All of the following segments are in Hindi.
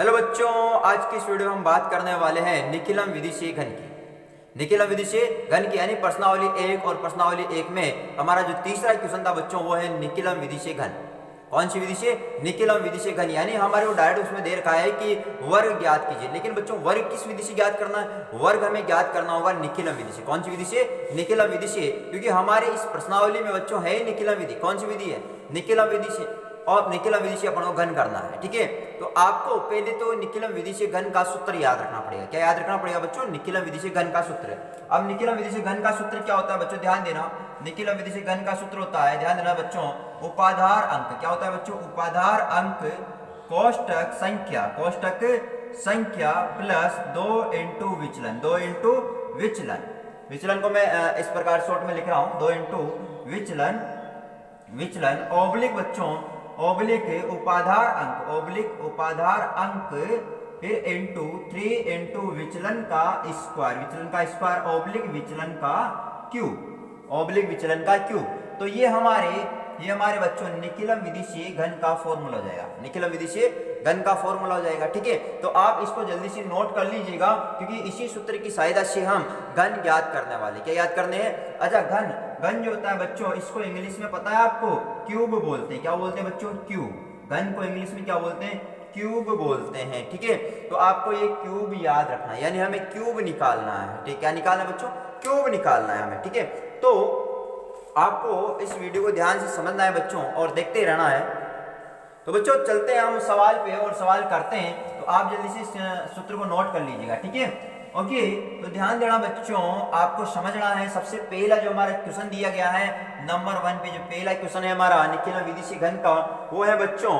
हेलो बच्चों, आज की इस वीडियो में हम बात करने वाले हैं निखिलम विधि से घन की। निखिलम विधि से घन की यानी प्रश्नावली 1 और प्रश्नावली 1 में हमारा जो तीसरा क्वेश्चन था बच्चों वो है निखिलम विधि से घन। कौन सी विधि से? निखिलम विधि से घन। यानी हमारे को डायरेक्ट उसमें दे रखा है कि वर्ग ज्ञात कीजिए, लेकिन बच्चों वर्ग किस विधि से ज्ञात करना है? वर्ग हमें ज्ञात करना होगा निखिलम विधि से। कौन सी विधि से? निखिलम विधि से, क्योंकि हमारे इस प्रश्नावली में बच्चों है निखिलम विधि। कौन सी विधि है? निखिलम विधि से। और निखिलम विधि से अपन को घन करना है, ठीक है। तो आपको पहले तो निखिलम विधि से घन का सूत्र याद रखना पड़ेगा। क्या याद रखना पड़ेगा बच्चों? निखिलम विधि से घन का सूत्र। अब निखिलम विधि से घन का सूत्र क्या होता है बच्चों? ध्यान देना। निखिलम विधि से घन का सूत्र होता है, ध्यान देना बच्चों, उपाधार अंक। क्या होता है बच्चों? उपाधार अंक कोष्टक संख्या प्लस 2 इंटू विचलन। 2 इंटू विचलन। विचलन को मैं इस प्रकार शॉर्ट में लिख रहा हूं, 2 इंटू विचलन ओब्लिक बच्चों, ओब्लिक उपाधार अंक फिर इंटू 3 इंटू विचलन का स्क्वायर ओब्लिक विचलन का क्यूब। तो ये हमारे बच्चों निखिलम विधि से घन का फॉर्मूला हो जाएगा। निखिलम विधि से घन का फॉर्मूला हो जाएगा, ठीक है। तो आप इसको जल्दी से नोट कर लीजिएगा, क्योंकि इसी सूत्र की सहायता से हम घन ज्ञात करने वाले। क्या याद करने हैं? अच्छा, घन जो होता है बच्चों, इसको इंग्लिश में पता है आपको? क्यूब बोलते हैं। क्या बोलते हैं बच्चों? क्यूब। घन को इंग्लिश में क्या बोलते हैं? क्यूब बोलते हैं, ठीक है। तो आपको ये क्यूब याद रखना है, यानी हमें क्यूब निकालना है, ठीक। क्या निकालना है बच्चों? क्यूब निकालना है हमें, ठीक है। तो आपको इस वीडियो को ध्यान से समझना है बच्चों और देखते रहना है। तो बच्चों चलते हैं हम सवाल पे और सवाल करते हैं। तो आप जल्दी से सूत्र को नोट कर लीजिएगा, ठीक है। ओके, तो ध्यान देना बच्चों, आपको समझना है। सबसे पहला जो हमारा क्वेश्चन दिया गया है नंबर 1 पे, जो पहला क्वेश्चन है हमारा निखिलम विधि से घन का, वो है बच्चों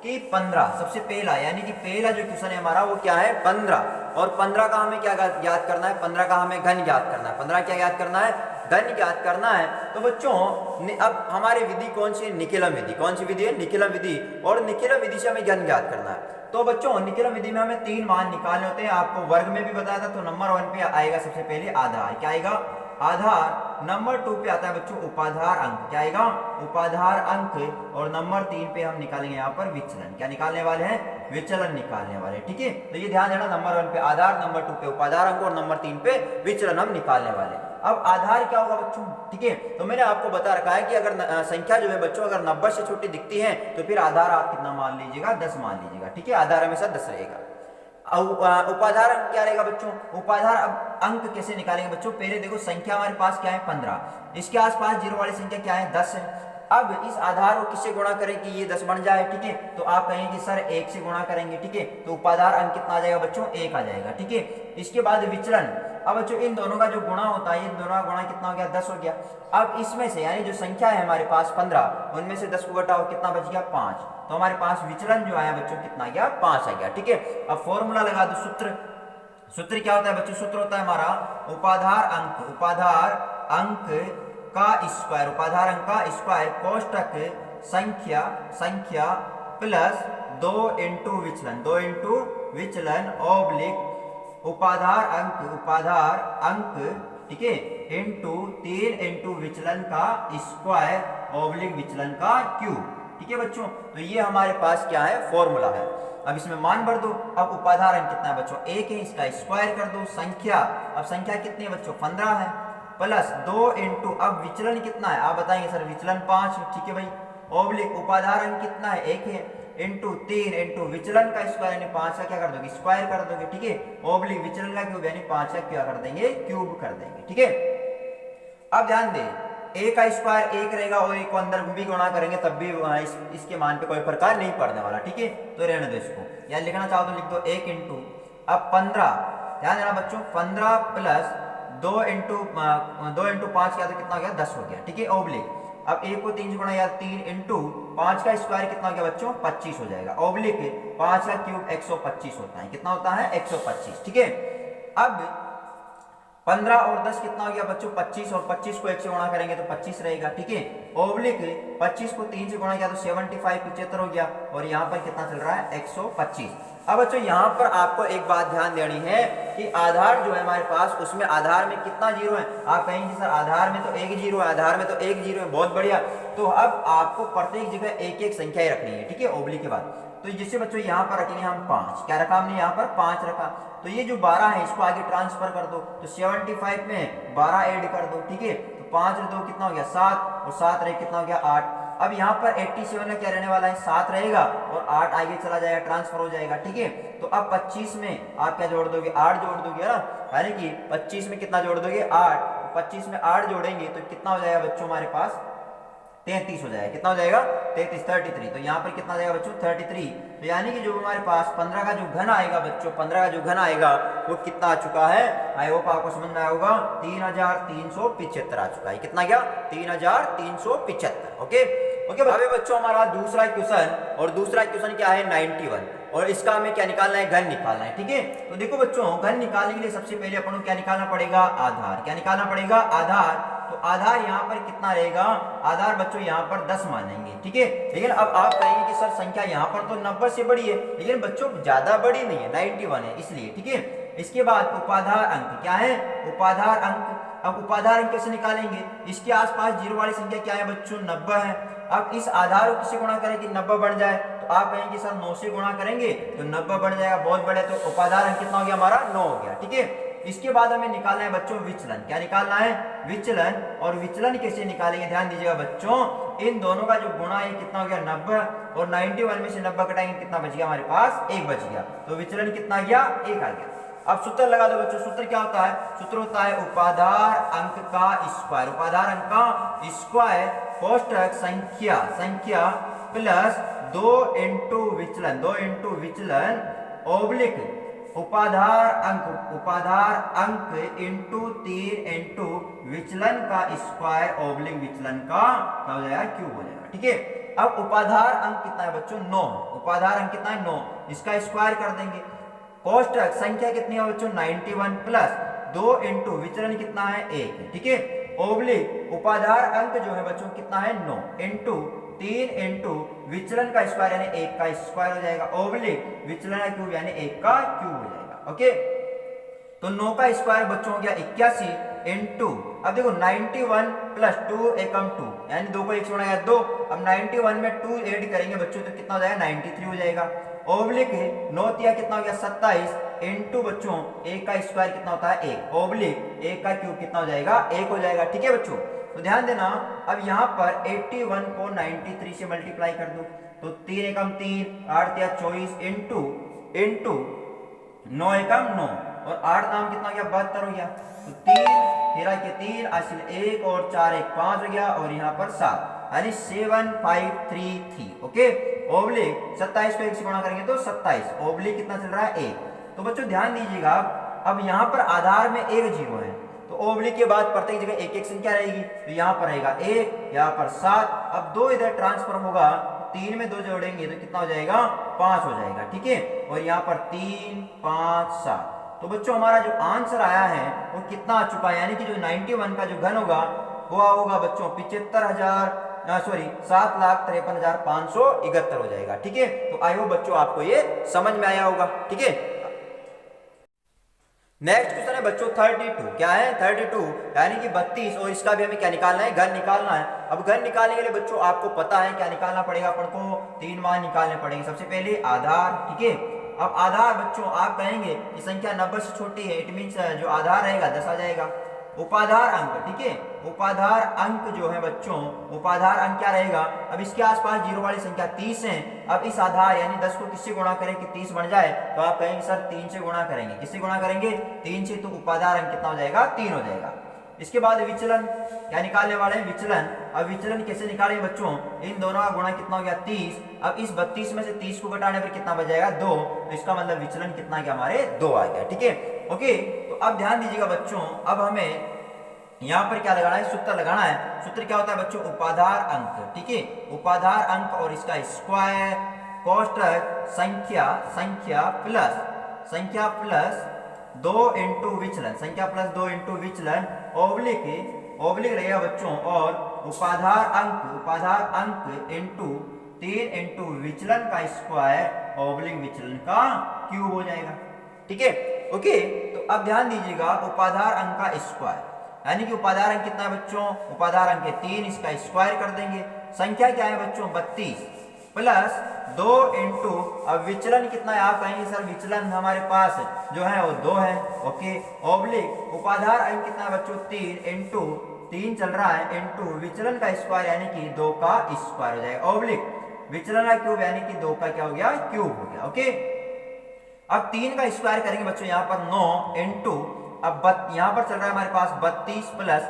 कि 15। सबसे पहला यानी कि पहला जो क्वेश्चन है हमारा वो क्या है? 15। और 15 का हमें क्या याद करना है? 15 का हमें घन ज्ञात करना है। 15 क्या याद करना है? घन ज्ञात करना है। तो बच्चों अब हमारी विधि कौन सी है? निखिलम विधि। कौन सी विधि है? निखिलम विधि। और निखिलम विधि से हमें घन ज्ञात करना है। तो बच्चों निखिलम विधि में हमें 3 मान निकालने होते हैं। आपको वर्ग में भी बताया था। तो नंबर 1 पे आएगा सबसे पहले आधार। क्या आएगा? आधार। नंबर 2 पे आता है बच्चों उपाधार अंक। क्या आएगा? उपाधार अंक। और नंबर 3 पे हम निकालेंगे यहाँ पर विचलन। क्या निकालने वाले हैं? विचलन निकालने वाले, ठीक है। तो ये ध्यान देना, नंबर 1 पे आधार, नंबर 2 पे उपाधार अंक और नंबर 3 पे विचलन हम निकालने वाले। अब आधार क्या होगा बच्चों? ठीक है, तो मैंने आपको बता रखा है कि अगर संख्या जो है बच्चों अगर 90 से छोटी दिखती है तो फिर आधार आप कितना मान लीजिएगा? 10 मान लीजिएगा, ठीक है। आधार हमेशा 10 रहेगा। उपाधार अंक क्या रहेगा बच्चों? उपाधार अब अंक कैसे निकालेंगे बच्चों? पहले देखो, संख्या हमारे पास क्या है? 15। इसके आसपास जीरो वाली संख्या क्या है? 10 है। अब इस आधार को किससे गुणा करें कि ये 10 बन जाए, ठीक है। तो आप कहेंगे कि सर 1 से गुणा करेंगे, ठीक है। तो उपाधार अंक कितना आ जाएगा बच्चों? 1 आ जाएगा, ठीक है। इसके बाद विचलन। अब बच्चों इन दोनों का जो गुणा होता है, इन दोनों का गुणा कितना हो गया? 10 हो गया। अब इसमें से यानी जो संख्या है हमारे पास 15, उनमें से 10 को घटाओ, कितना बच गया? 5। तो हमारे पास विचलन जो आया बच्चों कितना गया? 5 आ गया, ठीक है। अब फॉर्मूला लगा दो। सूत्र क्या होता है बच्चों? सूत्र होता है हमारा उपाधार अंक का स्क्वायर कोष्टक संख्या प्लस 2 इंटू विचलन ओब्लिक उपाधार अंक, ठीक है, इंटू 3 इंटू विचलन का स्क्वायर ओब्लिक विचलन का क्यूब, ठीक है बच्चों। तो ये हमारे पास क्या है? फॉर्मूला है। अब इसमें मान भर दो। अब उपाधार अंक कितना है बच्चों? 1 है, इसका स्क्वायर कर दो। अब संख्या कितनी है बच्चों? 15 है, प्लस 2 इंटू, अब विचलन कितना है आप बताएंगे सर? विचलन 5 है, ठीक है भाई। ओब्लिक उपाधार अंक कितना है? 1 है, इंटू 3 इंटू विचलन का स्क्वायर यानी 5 का क्या कर दोगे? स्क्वायर कर दोगे, ठीक है। ओब्लिक विचलन का क्यूब यानी 5 का क्या कर देंगे? क्यूब कर देंगे, ठीक है। अब ध्यान दें, a का स्क्वायर 1 रहेगा और एक को अंदर भी गुणा करेंगे तब भी इसके मान पे कोई प्रकार नहीं पड़ने वाला, ठीक है। तो रहने दो इसको, या लिखना चाहो तो लिख दो 1 इंटू, अब 15, ध्यान देना बच्चों, 15 प्लस 2 इंटू 5 किया तो कितना हो गया? 10 हो गया, ठीक है। ओब्लिक अब 1 को 3 से गुणा या 3 इंटू 5 का स्क्वायर कितना हो गया बच्चों? 25 हो जाएगा। ओब्लिक 5 का क्यूब 125 होता है। कितना होता है? 125, ठीक है। अब 15 और 10 कितना हो गया बच्चों? 25, और 25 को 1 से गुणा करेंगे तो 25 रहेगा, ठीक है। ओब्लिक 25 को 3 से गुणा किया तो 75 हो गया, और यहाँ पर कितना चल रहा है? 125। अब बच्चों यहाँ पर आपको एक बात ध्यान देनी है कि आधार जो है हमारे पास, उसमें आधार में कितना जीरो है? आप कहेंगे सर आधार में तो 1 जीरो है, आधार में तो 1 जीरो है, बहुत बढ़िया। तो अब आपको प्रत्येक जगह एक संख्या ही रखनी है, ठीक है, ओब्लिक के बाद। तो जैसे बच्चों यहाँ पर रखेंगे हम 5, क्या रखा हमने यहाँ पर 5 रखा, तो ये जो 12 है इसको आगे ट्रांसफर कर दो, तो 75 में 12 ऐड कर दो, ठीक है, तो 5 और 2 कितना हो गया 7, और 7 रहे कितना हो गया 8। अब यहाँ पर 87 में क्या रहने वाला है 7 रहेगा और 8 आगे चला जाएगा, ट्रांसफर हो जाएगा, ठीक है। तो अब 25 में आप क्या जोड़ दोगे 8 जोड़ दोगे ना, यानी कि 25 में कितना जोड़ दोगे 8, 25 में 8 जोड़ेंगे तो कितना हो जाएगा बच्चों हमारे पास 33 हो जाएगा, कितना हो जाएगा 33 तो यहाँ पर कितना जाएगा बच्चों 33, तो यानी कि जो हमारे पास 15 का जो घन आएगा बच्चों, 15 का जो घन आएगा वो कितना आ चुका है, आई होप आपको समझ में आया होगा, 3375 आ चुका है, कितना गया 3375। ओके ओके अभी बच्चों हमारा दूसरा क्वेश्चन, और दूसरा क्वेश्चन क्या है 91, और इसका हमें क्या निकालना है घन निकालना है, ठीक है। तो देखो बच्चों घन निकालने के लिए सबसे पहले अपन को क्या निकालना पड़ेगा आधार, क्या निकालना पड़ेगा आधार, तो आधार यहाँ पर कितना रहेगा, आधार बच्चों यहाँ पर 10 मानेंगे, ठीक है। लेकिन अब आप कहेंगे कि सर संख्या यहाँ पर तो 90 से बड़ी है, लेकिन बच्चों ज्यादा बड़ी नहीं है 91 है इसलिए, ठीक है। इसके बाद उपाधार अंक क्या है, उपाधार अंक, अब उपाधार अंक कैसे निकालेंगे, इसके आसपास जीरो वाली संख्या क्या है बच्चों 90 है। अब इस आधार को किससे गुणा करें कि 90 बढ़ जाए, तो आप कहेंगे सर 9 से गुणा करेंगे तो 90 बढ़ जाएगा, बहुत बड़े, तो उपाधार अंक कितना हो गया हमारा 9 हो गया, ठीक है। इसके बाद हमें निकालना है बच्चों विचलन, क्या निकालना है विचलन, और विचलन कैसे निकालेंगे ध्यान दीजिएगा बच्चों, इन दोनों का जो गुणा है कितना हो गया 90, और 91 में से 90 घटाएंगे कितना बच गया हमारे पास 1 बच गया, तो विचलन कितना गया 1 आ गया। अब सूत्र लगा दो बच्चों, सूत्र क्या होता है, सूत्र होता है उपाधार अंक का स्क्वायर, उपाधार अंक का स्क्वायर कोष्ठक संख्या संख्या प्लस 2 इंटू विचलन, 2 इंटू विचलन ओब्लिक उपाधार अंक इंटू 3 इंटू विचलन का स्क्वायर ओब्लिक विचलन का क्या हो जाएगा क्यूब हो जाएगा, ठीक है। अब उपाधार अंक कितना है बच्चों 9, उपाधार अंक कितना है 9, इसका स्क्वायर कर देंगे, कोष्ठक संख्या कितनी है बच्चों 91 प्लस 2 इंटू विचलन कितना है 1, ठीक है, ओब्लिक उपाधार अंक जो है बच्चों कितना है 9 इंटू 3 इंटू विचलन का स्क्वायर यानी 1 का स्क्वायर हो जाएगा, ओब्लिक विचलन का क्यूब यानी 1 का क्यूब हो जाएगा, ओके। तो 9 का स्क्वायर बच्चों हो गया 81 इंटू, अब देखो 91 प्लस 2 एकम 2 यानी 2 को 1 से गुणा 2, अब 91 में 2 ऐड करेंगे बच्चों तो कितना हो जाएगा 93 हो जाएगा, ओब्लिक 9 तिया कितना हो गया 27 इंटू बच्चों 1 का स्क्वायर कितना होता है 1, ओब्लिक 1 का क्यूब कितना हो जाएगा 1 हो जाएगा, ठीक है बच्चों। तो ध्यान देना, अब यहाँ पर 81 को 93 से मल्टीप्लाई कर दो, तो 3 एकम 3, 8 तिया 24 इंटू 9 एकम 9, और 8 नाम कितना हो गया 72 हो गया, तो 3 13 के 3 हासिल 1 और 4 1 5 हो गया, और यहाँ पर 7 यानी 7533, ओके। ओब्लिक 27 को 1 से गुणा करेंगे तो 27, ओब्लिक कितना चल रहा है 1। तो बच्चों ध्यान दीजिएगा, अब यहाँ पर आधार में 1 जीरो है, तो ओब्लिक के बाद प्रत्येक जगह एक एक संख्या रहेगी, तो यहाँ पर रहेगा 1, यहाँ पर 7, अब 2 इधर ट्रांसफर होगा, 3 में 2 जोड़ेंगे तो कितना हो जाएगा 5 हो जाएगा, ठीक है, और यहाँ पर 3 5 7, तो बच्चों हमारा जो आंसर आया है वो कितना आ चुका है, यानी कि जो 91 का जो घन होगा वो होगा बच्चों 7,53,571 हो जाएगा, ठीक है। तो आई होप बच्चों आपको ये समझ में आया होगा, ठीक है। नेक्स्ट क्वेश्चन है बच्चों 32, क्या है 32 यानी कि 32, और इसका भी हमें क्या निकालना है घन निकालना है। अब घन निकालने के लिए बच्चों आपको पता है क्या निकालना पड़ेगा, अपन को 3 मान निकालने पड़ेंगे। सबसे पहले आधार, ठीक है। अब आधार बच्चों आप कहेंगे कि संख्या 90 से छोटी है, इट मींस जो आधार रहेगा 10 आ जाएगा। उपाधार अंक, ठीक है, उपाधार अंक जो है बच्चों, उपाधार अंक क्या रहेगा, अब इसके आसपास जीरो वाली संख्या 30 है। अब इस आधार यानी 10 को किससे गुणा करें कि 30 बन जाए, तो आप कहेंगे सर 3 से गुणा करेंगे, किससे गुणा करेंगे 3 से, तो उपाधार अंक कितना हो जाएगा 3 हो जाएगा। इसके बाद विचलन क्या निकालने वाले हैं विचलन। अब विचलन कैसे निकालेंगे बच्चों, इन दोनों का गुणा कितना हो गया 30, अब इस 32 में से 30 को घटाने पर कितना बच जाएगा 2, तो इसका मतलब विचलन कितना गया हमारे 2 आ गया, ठीक है, ओके। तो अब ध्यान दीजिएगा बच्चों, अब हमें यहाँ पर क्या लगाना है, सूत्र लगाना है। सूत्र क्या होता है बच्चों, उपाधार अंक, ठीक है, उपाधार अंक और इसका स्क्वायर कोष्ठक संख्या प्लस 2 इंटू विचलन, संख्या प्लस 2 इंटू विचलन ओब्लिक रहेगा बच्चों, और उपाधार अंक इंटू 3 इंटू विचलन का स्क्वायर ओब्लिक विचलन का क्यूब हो जाएगा, ठीक है, ओके। तो अब ध्यान दीजिएगा, उपाधार अंक का स्क्वायर यानी कि उपाधार अंक कितना है बच्चों, उपाधार अंक 3, इसका स्क्वायर कर देंगे। संख्या क्या है बच्चों 32, प्लस 2 इंटू, अब विचलन कितना है आप कहेंगे सर विचलन हमारे पास जो है वो 2 है, ओके, ऑब्लिक उपाधार अंक कितना है बच्चों 3 इंटू 3 चल रहा है इंटू विचलन का स्क्वायर यानी कि 2 का स्क्वायर हो जाएगा, ऑब्लिक विचलन का क्यूब यानी कि 2 का क्या हो गया क्यूब हो गया, ओके। अब 3 का स्क्वायर करेंगे बच्चों यहाँ पर 9 इंटू, अब यहाँ पर चल रहा है हमारे पास 32 प्लस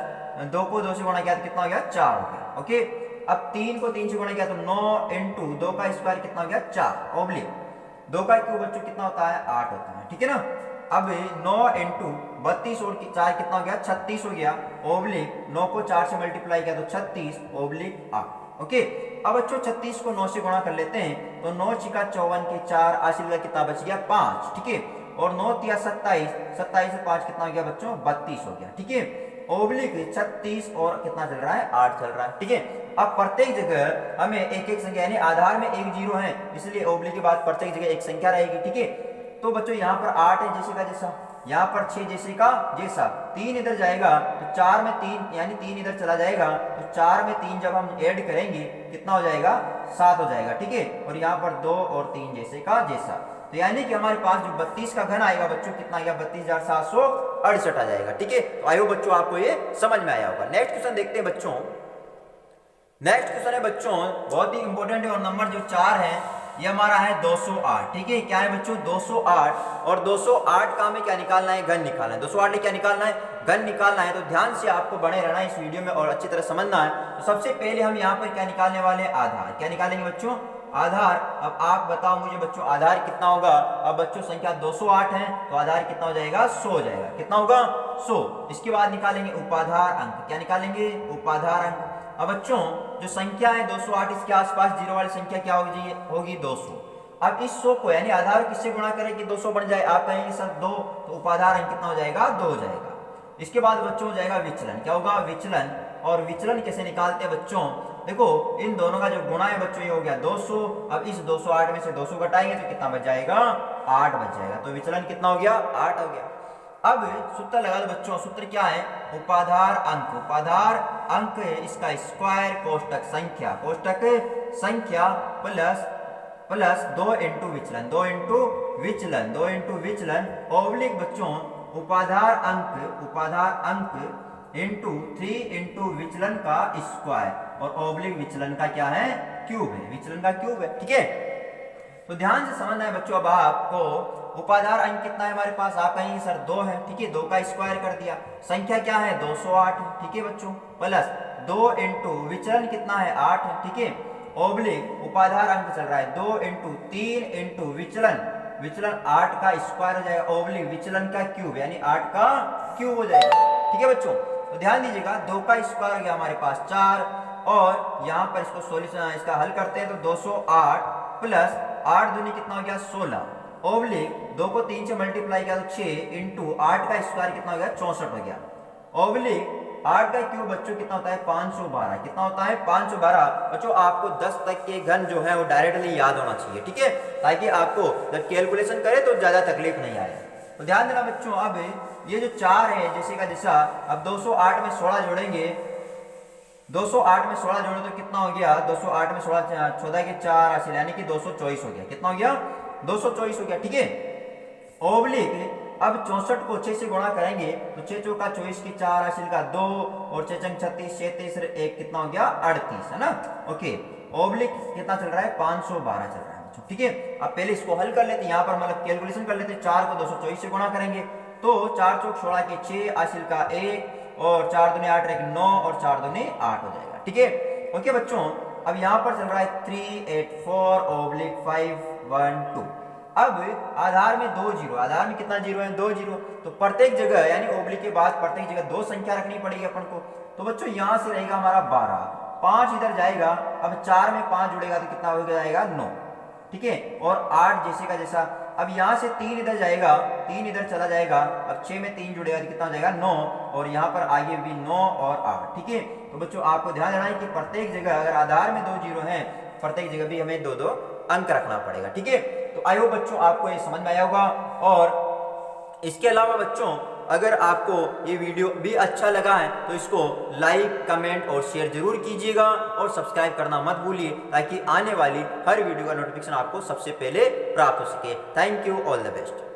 2 को 2 से गुणा किया तो कितना हो गया 4 हो गया, ओके। अब 3 को 3 से गुणा किया तो 9 इंटू 2 का स्क्वायर कितना हो गया 4, ऑब्लिक 2 का क्यूब बच्चों कितना होता है 8 होता है, ठीक है ना। अब 9 इंटू 32 और 4 कितना हो गया 36 हो गया, ऑब्लिक 9 को 4 से मल्टीप्लाई किया तो 36 ऑब्लिक 8, ओके। अब बच्चों 36 को 9 से गुणा कर लेते हैं तो 9 छिका 54 के 4 आशील का कितना बच गया 5, ठीक है, और 9 तिया 27, 27 से 5 कितना हो गया बच्चों 32 हो गया, ठीक है, ओब्लिक 36 और कितना चल रहा है 8 चल रहा है, ठीक है। अब प्रत्येक जगह हमें एक एक संख्या यानी आधार में एक जीरो है इसलिए ओब्लिक के बाद प्रत्येक जगह एक संख्या रहेगी, ठीक है। तो बच्चों यहाँ पर 8 है जैसे का जैसा, यहाँ पर 6 जैसे का जैसा, 3 इधर जाएगा तो 4 में 3 यानी 3 इधर चला जाएगा तो 4 में 3 जब हम ऐड करेंगे कितना हो जाएगा 7 हो जाएगा, ठीक है, और यहाँ पर 2 और 3 जैसे का जैसा, तो यानी कि हमारे पास जो 32 का घन आएगा बच्चों कितना आएगा 32,768 आ जाएगा, ठीक है। तो आयो बच्चों आपको ये समझ में आया होगा। नेक्स्ट क्वेश्चन देखते हैं बच्चों, नेक्स्ट क्वेश्चन है बच्चों बहुत ही इंपॉर्टेंट है और नंबर जो 4 है ये हमारा है 208, ठीक है, क्या है बच्चों 208, और 208 का हमें क्या निकालना है घन निकालना है, 208 में क्या निकालना है घन निकालना है, तो ध्यान से आपको बने रहना है इस वीडियो में और अच्छी तरह समझना है। तो सबसे पहले हम यहाँ पर क्या निकालने वाले हैं आधार, क्या निकालेंगे बच्चों आधार। अब आप बताओ मुझे बच्चों आधार कितना होगा, अब बच्चों संख्या 208 है तो आधार कितना हो जाएगा 100 हो जाएगा, कितना होगा 100। इसके बाद निकालेंगे उपाधार अंक, क्या निकालेंगे उपाधार अंक। अब बच्चों जो संख्या है 208 इसके आसपास जीरो वाली संख्या क्या होगी 200। अब इस 100 को यानी आधार किससे गुणा करें कि 200 बन जाए, आप कहेंगे सर 2, तो उपाधार अंक कितना हो जाएगा 2 हो जाएगा। इसके बाद बच्चों हो जाएगा विचलन, क्या होगा विचलन, और विचलन कैसे निकालते हैं बच्चों, देखो इन दोनों का जो गुणा है बच्चों ये हो गया 200, अब इस 208 में से 200 घटाएंगे तो कितना बच जाएगा 8 बच जाएगा, तो विचलन कितना हो गया 8 हो गया। अब सूत्र लगा दो बच्चों, सूत्र क्या है उपाधार अंक, उपाधार अंक इसका स्क्वायर कोष्टक संख्या प्लस 2 इंटू विचलन, 2 इंटू विचलन ऑब्लिक बच्चों उपाधार अंक इंटू 3 इंटू विचलन का स्क्वायर, और ऑब्लिक विचलन का क्या है क्यूब है, विचलन का क्यूब है, ठीक है। तो ध्यान से समझना है बच्चों, अब आपको उपाधार अंक कितना है हमारे पास, आप कहेंगे सर 2 है, ठीक है, 2 का स्क्वायर कर दिया, संख्या क्या है 208, ठीक है बच्चों, प्लस 2 इंटू विचलन कितना है 8 है, ठीक है, ऑब्लिक उपाधार अंक चल रहा है 2 इंटू 3 इंटू विचलन 8 का स्क्वायर हो जाएगा, ऑब्लिक विचलन का क्यूब यानी 8 का क्यूब हो जाएगा, ठीक है बच्चों। तो ध्यान दीजिएगा 2 का स्क्वायर हो गया हमारे पास 4, और यहाँ पर इसको सॉल्यूशन इसका हल करते हैं तो 208 प्लस 8 दूनी कितना हो गया 16, ऑब्लिक 2 को 3 से मल्टीप्लाई किया तो 6 इंटू 8 का स्क्वायर कितना हो गया 64 हो गया, ऑब्लिक 8 का क्यूब बच्चों कितना होता है 512, कितना होता है 512 बच्चों। आपको 10 तक के घन जो है वो डायरेक्टली याद होना चाहिए, ठीक है, ताकि आपको जब कैलकुलेशन करे तो ज्यादा तकलीफ नहीं आए। तो ध्यान देना बच्चों, अब ये जो 4 है जैसे का जैसा, अब 208 में 16 जोड़ेंगे, 208 में 16 जोड़े तो कितना हो गया 208 में 16 14 के 4 हासिल यानी कि 224 हो गया, कितना हो गया 224 हो गया, ठीक है। ऑब्लिक अब 64 को 6 से गुणा करेंगे तो 6 चौका 24 की 4 हासिल का 2 और 6 चंग 36 36 1 कितना हो गया 38 है ना, ओके। ऑब्लिक कितना चल रहा है 512 चल रहा है, ठीक है। अब पहले इसको हल कर लेते हैं, यहाँ पर मतलब कैलकुलेशन कर लेते हैं, 4 को 224 से गुणा करेंगे तो 4 चौक 16 के 6 हासिल का 1 और 4 दूनी 8 रहे 9 और 4 दूनी 8 हो जाएगा, ठीक है, ओके बच्चों। अब यहाँ पर चल रहा है 384 ऑब्लिक 512। अब आधार में 2 जीरो, आधार में कितना जीरो है 2 जीरो, तो प्रत्येक जगह यानी ओब्लिक के बाद प्रत्येक जगह 2 संख्या रखनी पड़ेगी अपन को। तो बच्चों यहाँ से रहेगा हमारा 12, 5 इधर जाएगा, अब 4 में 5 जुड़ेगा तो कितना हो जाएगा 9, ठीक है, और 8 जैसे का जैसा। अब यहाँ से 3 इधर जाएगा, 3 इधर चला जाएगा, अब 6 में 3 जुड़ेगा तो कितना हो जाएगा 9, और यहाँ पर आगे भी 9 और 8, ठीक है। तो बच्चों आपको ध्यान देना है कि प्रत्येक जगह अगर आधार में 2 जीरो है प्रत्येक जगह भी हमें 2 अंक रखना पड़ेगा, ठीक है। तो आई होप बच्चों आपको ये समझ में आया होगा। और इसके अलावा बच्चों अगर आपको ये वीडियो भी अच्छा लगा है तो इसको लाइक, कमेंट और शेयर जरूर कीजिएगा और सब्सक्राइब करना मत भूलिए, ताकि आने वाली हर वीडियो का नोटिफिकेशन आपको सबसे पहले प्राप्त हो सके। Thank you, all the best.